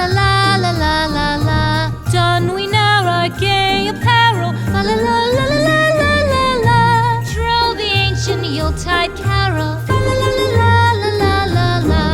la la la la la. Don we now our gay apparel. Fa la la la la la la la. Troll the ancient Yuletide carol. Fa la la la la la la la.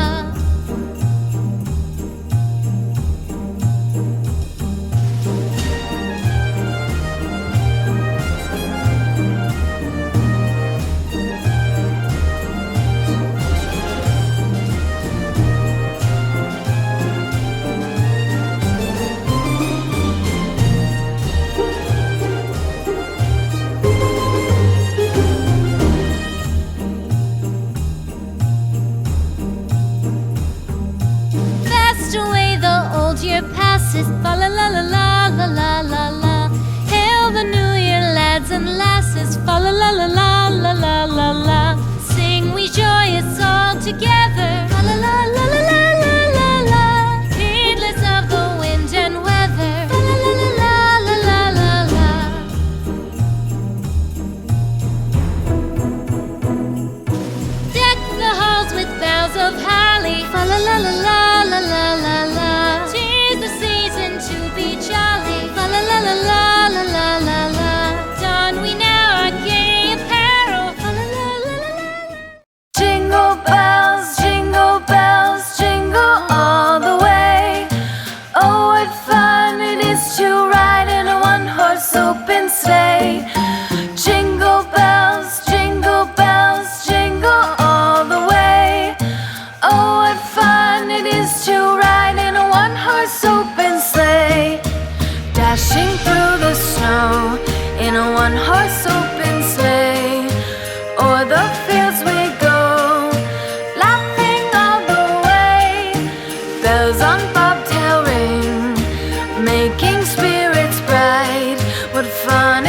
Away the old year passes, fa la la la la la la la la. Hail the new year, lads and lasses, fa la la la la la la la la. Sing we joyous all together, fa la la la la la la la la. Heedless of the wind and weather, fa la la la la la la la la. Deck the halls with boughs of holly, fa la la la la la la la la. 'Tis the season to be jolly, fa la la la la la la la la. Don we now our gay apparel, fa la la la la la. Jingle bells, jingle all the way. Oh, what fun it is to ride in a one-horse open sleigh. Jingle bells, jingle all the way. Oh, what fun it is to ride in a one-horse open sleigh. Dashing through the snow in a one-horse open sleigh. O'er the fields we go, laughing all the way. Bells on bobtail ring, making spirits bright. What fun